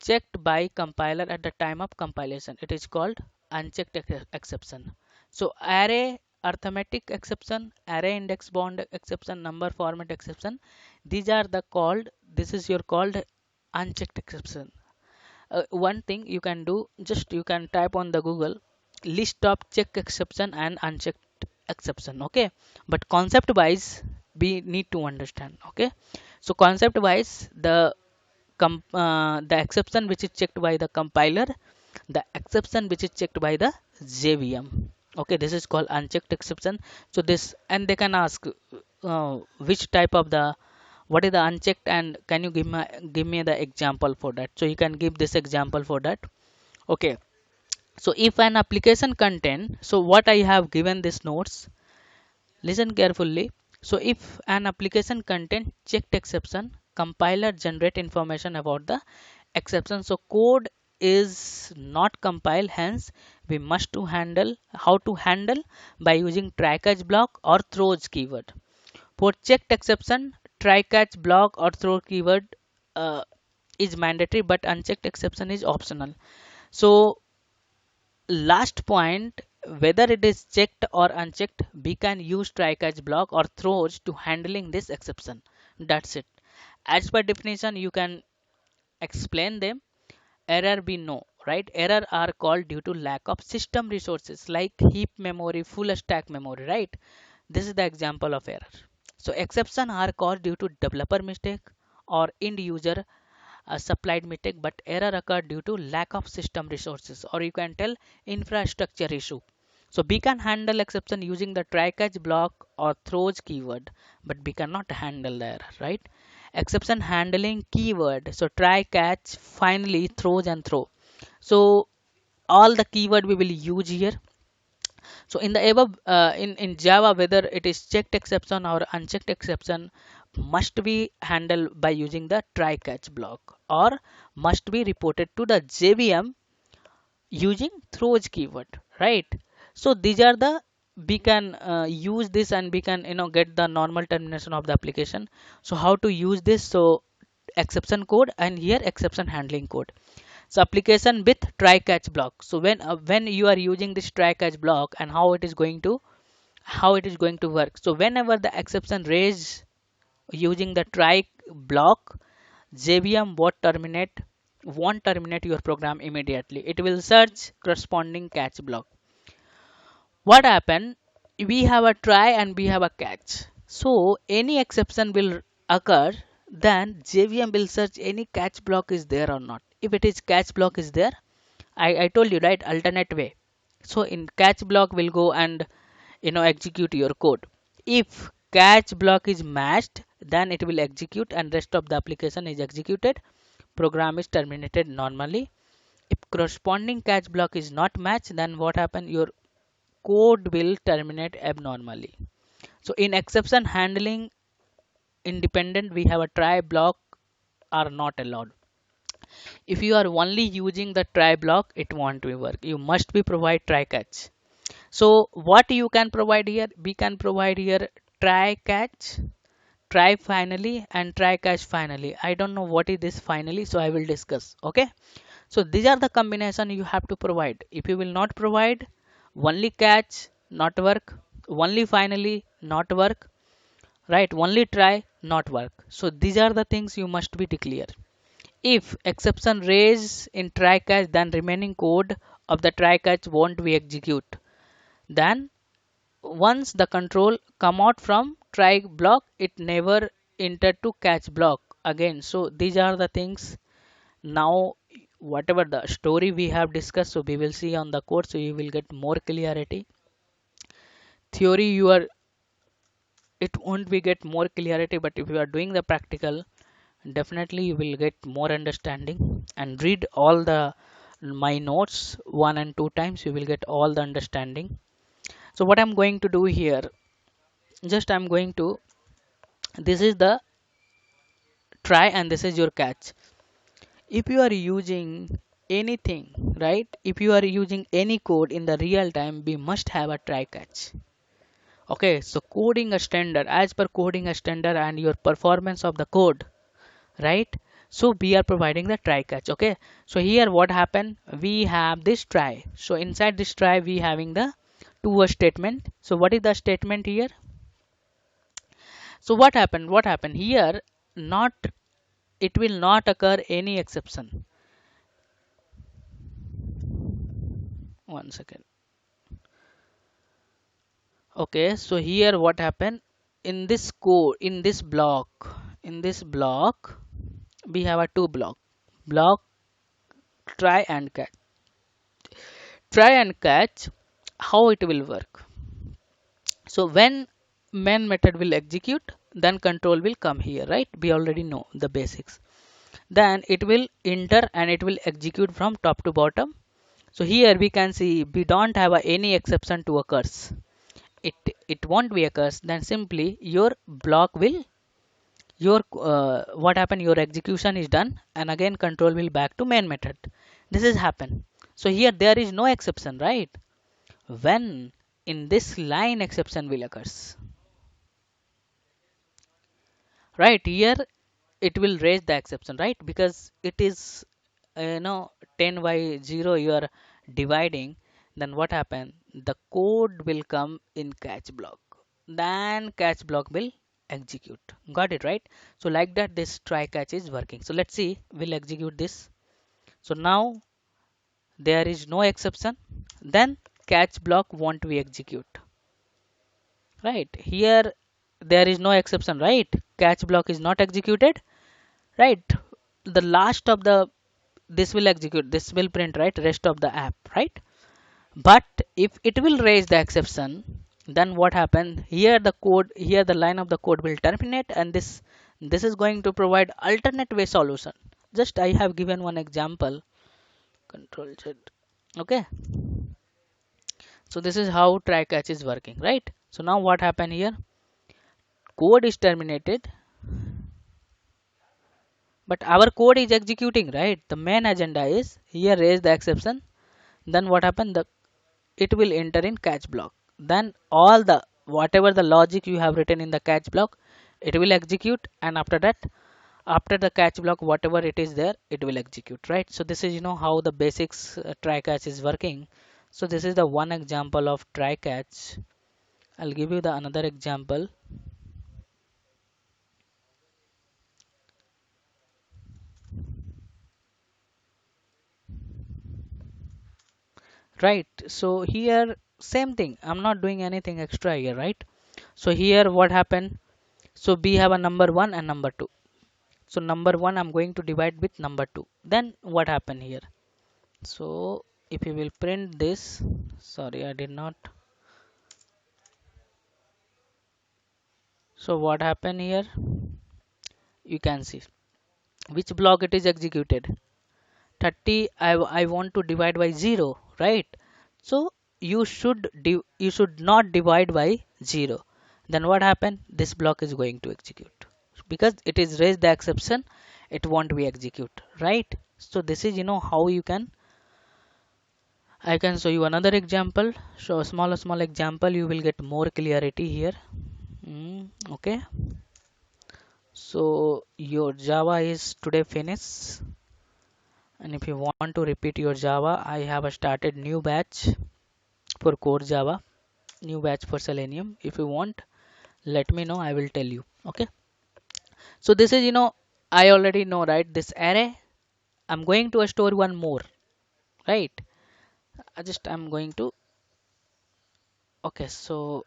checked by compiler at the time of compilation. It is called unchecked exception. So array arithmetic exception, array index bound exception, number format exception, these are the called, this is your called unchecked exception. One thing you can do, just you can type on the Google list of check exception and unchecked exception. Okay, but concept wise we need to understand. Okay, so concept wise, the exception which is checked by the compiler, the exception which is checked by the JVM. Okay, this is called unchecked exception. So this, and they can ask which type of the, what is the unchecked, and can you give me the example for that? So you can give this example for that. Okay, so if an application contain, so what I have given this notes, listen carefully. So if an application contain checked exception, compiler generate information about the exception. So code is not compile, hence we must to handle, how to handle? By using try catch block or throws keyword. For checked exception, try catch block or throw keyword is mandatory, but unchecked exception is optional. So last point, whether it is checked or unchecked, we can use try catch block or throws to handling this exception. That's it. As per definition, you can explain them. Error we know, right? Error are called due to lack of system resources like heap memory, full stack memory, right? This is the example of error. So exception are caused due to developer mistake or end user supplied mistake, but error occur due to lack of system resources, or you can tell infrastructure issue. So we can handle exception using the try catch block or throws keyword, but we cannot handle the error, right? Exception handling keyword, so try catch, finally throws and throw. So all the keyword we will use here. So in the above, in Java, whether it is checked exception or unchecked exception, must be handled by using the try catch block or must be reported to the JVM using throws keyword, right? So these are the, we can use this and we can get the normal termination of the application. So how to use this? So exception code, and here exception handling code. So application with try catch block. So when you are using this try catch block, and how it is going to work. So whenever the exception raised using the try block, JVM won't terminate your program immediately. It will search corresponding catch block. What happened? We have a try and we have a catch. So any exception will occur, then JVM will search any catch block is there or not. If it is catch block is there, I told you, right, alternate way. So in catch block will go and execute your code. If catch block is matched, then it will execute and rest of the application is executed. Program is terminated normally. If corresponding catch block is not matched, then what happen? Your code will terminate abnormally. So in exception handling independent, we have a try block are not allowed. If you are only using the try block, it won't be work. You must be provide try catch. So what you can provide here? We can provide here try catch, try finally, and try catch finally. I don't know what is this finally, so I will discuss. Okay. So these are the combination you have to provide. If you will not provide, only catch not work, only finally not work, right? Only try not work. So these are the things you must be declare. If exception raised in try catch, then remaining code of the try catch won't be execute. Then once the control come out from try block, it never enter to catch block again. So these are the things. Now whatever the story we have discussed, so we will see on the code, so you will get more clarity. Theory you are, it won't be get more clarity, but if you are doing the practical, definitely you will get more understanding. And read all the my notes 1 and 2 times, you will get all the understanding. So what I'm going to do here, just I'm going to, this is the try and this is your catch. If you are using anything, right, if you are using any code in the real time, we must have a try catch. Okay, so coding a standard, as per coding a standard and your performance of the code, right? So we are providing the try catch. Okay, so here what happened, we have this try. So inside this try we having the to a statement. So what is the statement here? So what happened here? Not, it will not occur any exception. 1 second. Okay, so here what happened, in this code, in this block we have a two block try and catch. Try and catch, how it will work? So when main method will execute, then control will come here, right? We already know the basics. Then it will enter and it will execute from top to bottom. So here we can see we don't have any exception to occurs. It won't be occurs. Then simply your block will, your what happened, your execution is done, and again control will back to main method. This is happen. So here there is no exception, right? When in this line exception will occurs, right? Here it will raise the exception, right? Because it is 10 by 0 you are dividing. Then what happen, the code will come in catch block, then catch block will execute. Got it, right? So like that this try catch is working. So let's see, we'll execute this. So now there is no exception, then catch block won't be execute, right? Here there is no exception, right? Catch block is not executed, right? The last of the, this will execute, this will print, right, rest of the app, right? But if it will raise the exception, then what happen, here the code, here the line of the code will terminate, and this is going to provide alternate way solution. Just I have given one example, control Z. Okay, so this is how try catch is working, right? So now what happened here, code is terminated, but our code is executing, right? The main agenda is here raise the exception, then what happened, the it will enter in catch block, then all the whatever the logic you have written in the catch block, it will execute, and after that, after the catch block, whatever it is there, it will execute, right? So this is how the basics try catch is working. So this is the one example of try catch. I'll give you the another example. Right, so here same thing, I'm not doing anything extra here, right? So here what happened, so we have a number 1 and number 2. So number 1 I'm going to divide with number 2, then what happened here, so if you will print this, sorry I did not, so what happened here, you can see which block it is executed, 30. I want to divide by 0, right? So you should not divide by 0, then what happened, this block is going to execute because it is raised the exception, it won't be execute, right? So this is how you can, I can show you another example, so a small example, you will get more clarity here. Okay, so your Java is today finished, and if you want to repeat your Java, I have started new batch for core Java, new batch for Selenium. If you want, let me know, I will tell you. Okay, so this is I already know, right? This array, I'm going to store one more, right? I'm going to, okay, so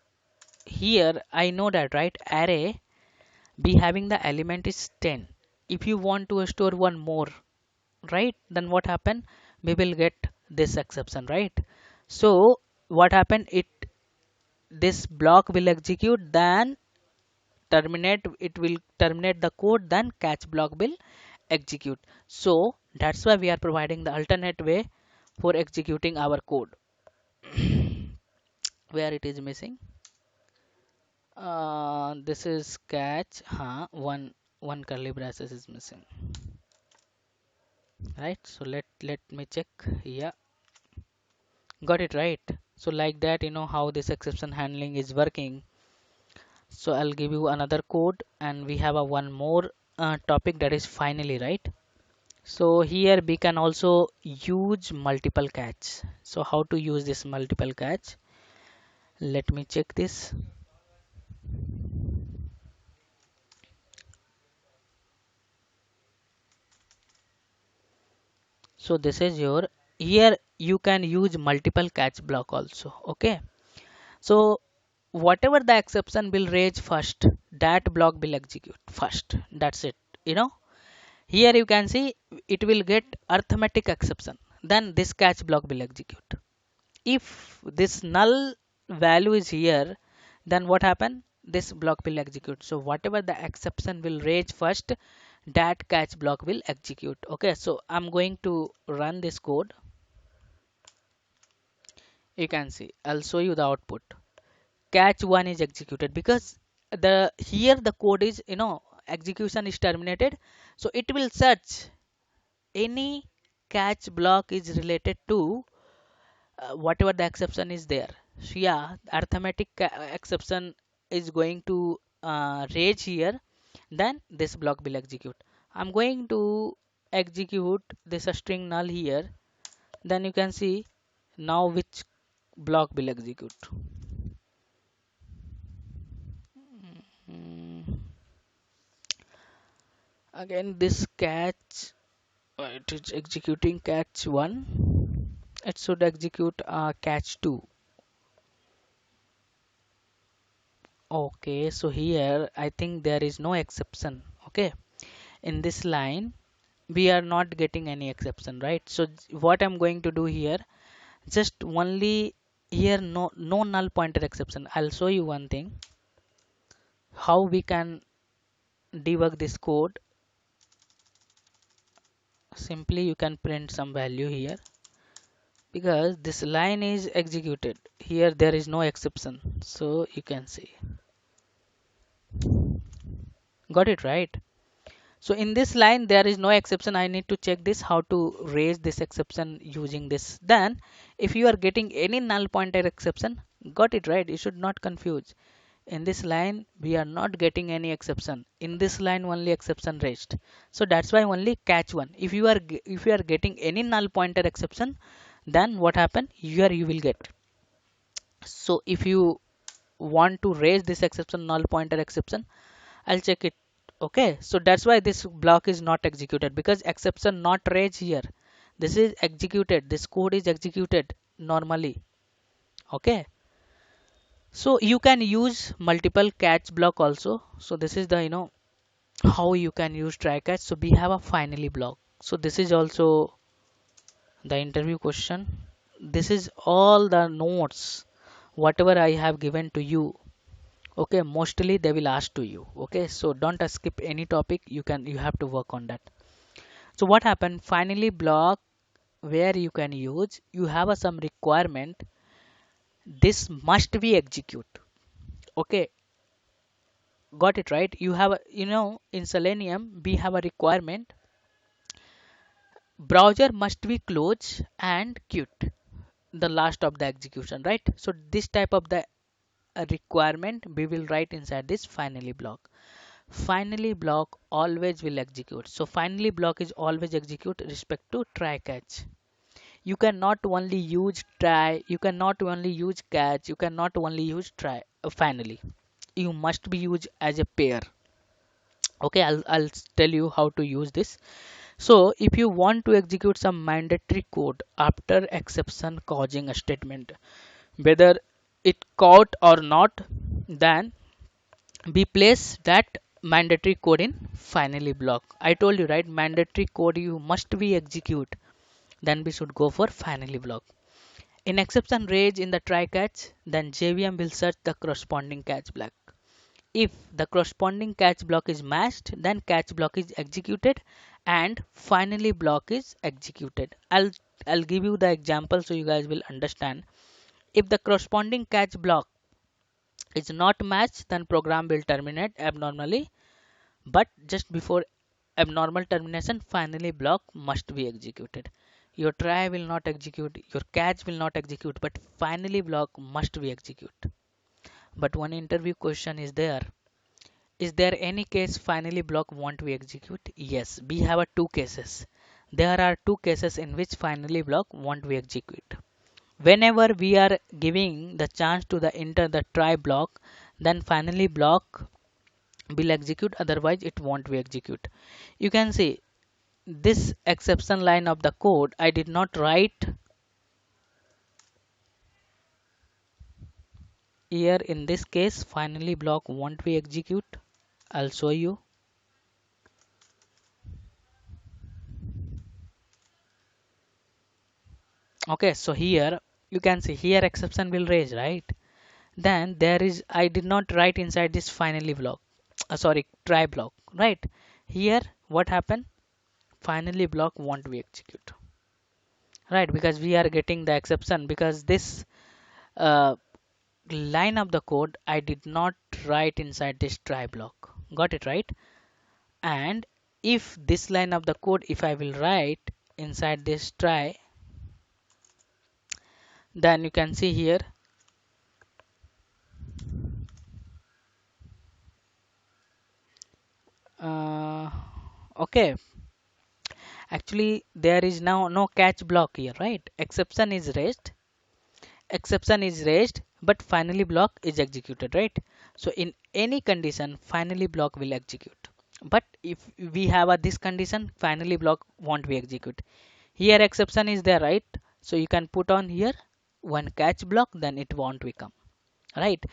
here I know that, right? Array be having the element is 10. If you want to store one more, right, then what happen, we will get this exception, right? So what happened, this block will execute, then terminate, it will terminate the code, then catch block will execute. So that's why we are providing the alternate way for executing our code. Where it is missing, this is catch, one curly braces is missing, right? So let me check. Yeah, got it, right? So like that, how this exception handling is working. So I'll give you another code, and we have a one more topic, that is finally, right? So here we can also use multiple catch. So how to use this multiple catch, let me check this. So this is your, here you can use multiple catch block also. Okay, so whatever the exception will raise first, that block will execute first, that's it. you know Here you can see it will get arithmetic exception, then this catch block will execute. If this null value is here, then what happen? This block will execute. So whatever the exception will raise first, that catch block will execute. Okay, so I'm going to run this code. You can see, I'll show you the output. Catch 1 is executed because the here the code is, execution is terminated. So it will search any catch block is related to whatever the exception is there. So yeah, arithmetic exception is going to raise here, then this block will execute. I'm going to execute this string null here, then you can see now which block will execute. Mm, Again this catch, it is executing catch 1, it should execute catch 2. Okay, so here I think there is no exception. Okay, in this line we are not getting any exception, right? So what I'm going to do here, just only here, no null pointer exception. I'll show you one thing, how we can debug this code. Simply you can print some value here, because this line is executed, here there is no exception, so you can see, got it, right? So in this line there is no exception. I need to check this how to raise this exception using this. Then if you are getting any null pointer exception, got it right, you should not confuse. In this line we are not getting any exception. In this line only exception raised. So that's why only catch one. If you are getting any null pointer exception, then what happen here you will get. So if you want to raise this exception, null pointer exception, I'll check it. Okay, so that's why this block is not executed, because exception not raised here. This is executed, this code is executed normally. Okay, so you can use multiple catch block also. So this is the how you can use try catch. So we have a finally block. So this is also the interview question. This is all the notes whatever I have given to you. Okay, mostly they will ask to you. Okay, so don't skip any topic. You have to work on that. So what happened finally block, where you can use, you have a some requirement, this must be execute. Okay, got it right. You have a, in Selenium we have a requirement, browser must be closed and quit the last of the execution, right? So this type of the requirement we will write inside this finally block. Finally block always will execute. So finally block is always execute respect to try catch. You cannot only use try, you cannot only use catch, you cannot only use try finally. You must be used as a pair. Okay, I'll tell you how to use this. So if you want to execute some mandatory code after exception causing a statement, whether it caught or not, then we place that mandatory code in finally block. I told you right, mandatory code you must be execute, then we should go for finally block. In exception range in the try catch, then JVM will search the corresponding catch block. If the corresponding catch block is matched, then catch block is executed and finally block is executed. I'll give you the example so you guys will understand. If the corresponding catch block is not matched, then program will terminate abnormally. But just before abnormal termination, finally block must be executed. Your try will not execute, your catch will not execute, but finally block must be execute. But one interview question is there. Is there any case finally block won't be execute? Yes, we have a two cases. There are two cases in which finally block won't be execute. Whenever we are giving the chance to the enter the try block, then finally block will execute, otherwise it won't be execute. You can see this exception line of the code I did not write here. In this case finally block won't be execute. I'll show you. Okay, so here you can see here exception will raise, right? Then there is, I did not write inside this finally block, sorry, try block, right? Here what happened, finally block won't be execute, right? Because we are getting the exception, because this uh, line of the code I did not write inside this try block, got it right? And if this line of the code if I will write inside this try, then you can see here uh, okay, actually there is now no catch block here, right? Exception is raised, but finally block is executed, right? So in any condition finally block will execute. But if we have a this condition, finally block won't be execute. Here exception is there, right? So you can put on here one catch block, then it won't become, right?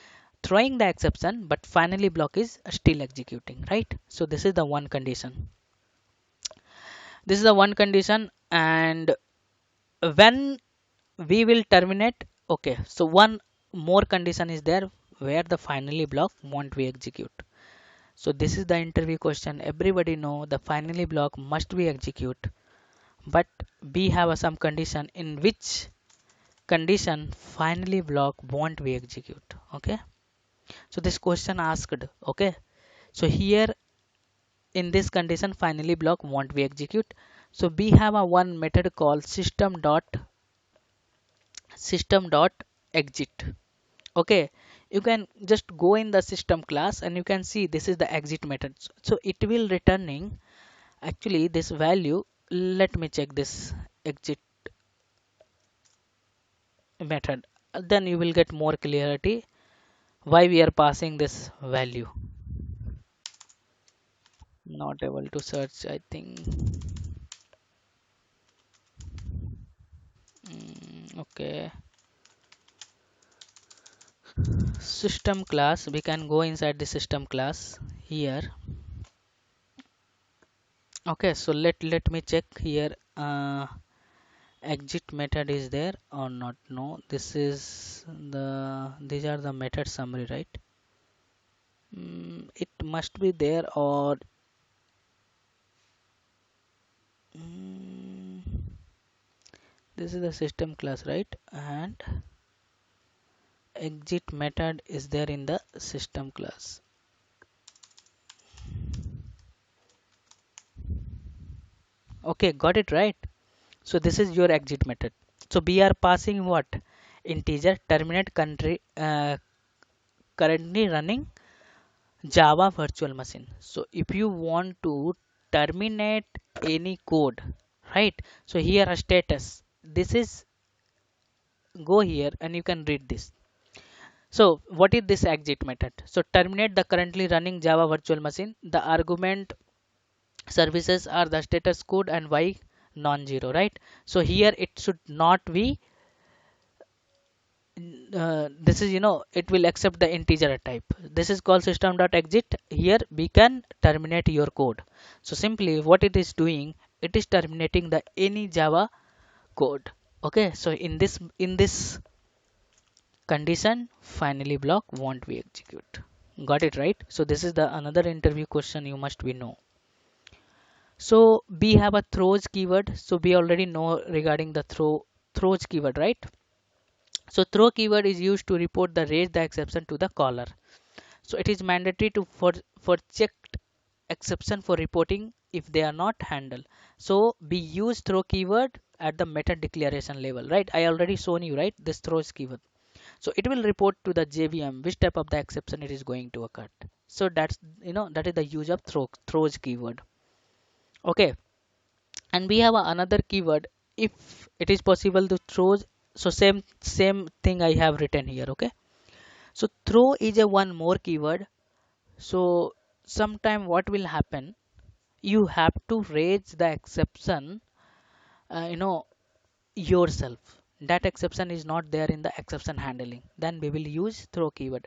Throwing the exception, but finally block is still executing, right? So this is the one condition. This is the one condition. And when we will terminate, okay, so one more condition is there where the finally block won't be execute. So this is the interview question. Everybody know the finally block must be execute, but we have some condition in which condition finally block won't be execute. Okay, so this question asked. Okay, so here in this condition finally block won't be execute. So we have a one method called system dot exit. Okay, you can just go in the system class and you can see this is the exit method. So it will returning actually this value. Let me check this exit method, then you will get more clarity why we are passing this value. Not able to search, I think. Okay, system class, we can go inside the system class here. Okay, so let me check here. Exit method is there or not? No, this is these are the method summary, right? It must be there, or mm, this is the system class, right? And exit method is there in the system class. Okay, got it right. So this is your exit method. So we are passing what? Integer terminate country, currently running Java virtual machine. So if you want to terminate any code, right? So here a status. This is, go here and you can read this. So what is this exit method? So terminate the currently running Java virtual machine. The argument services are the status code and y non-zero, right? So here it should not be this is, it will accept the integer type. This is called system.exit. Here we can terminate your code. So simply what it is doing, it is terminating the any Java code. Okay, so in this condition finally block won't be execute. Got it right? So this is the another interview question you must be know. So we have a throws keyword. So we already know regarding the throws keyword, right? So throw keyword is used to report the raise the exception to the caller. So it is mandatory to for checked exception for reporting if they are not handled. So we use throw keyword at the method declaration level, right? I already shown you, right, this throws keyword. So it will report to the JVM which type of the exception it is going to occur. So that's, that is the use of throws keyword. Okay, and we have another keyword if it is possible to throw. So same thing I have written here. Okay, so throw is a one more keyword. So sometime what will happen, you have to raise the exception, uh, you know yourself. That exception is not there in the exception handling, then we will use throw keyword.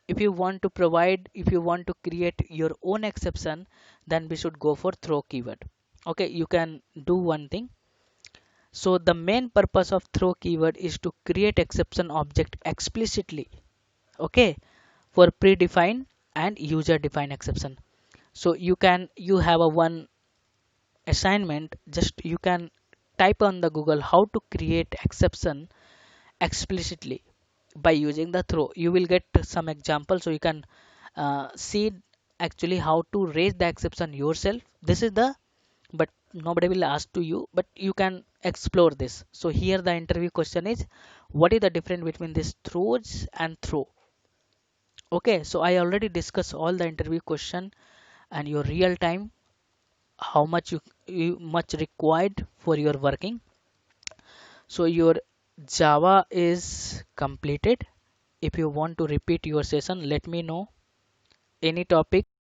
If you want to create your own exception, then we should go for throw keyword. Okay, you can do one thing. So the main purpose of throw keyword is to create exception object explicitly, okay, for predefined and user defined exception. So you have a one assignment, just you can type on the Google how to create exception explicitly by using the throw. You will get some example, so you can see actually how to raise the exception yourself. This is the, but nobody will ask to you, but you can explore this. So here the interview question is, what is the difference between this throws and throw? Okay, so I already discussed all the interview question and your real time, how much you much required for your working. So your Java is completed. If you want to repeat your session, let me know any topic.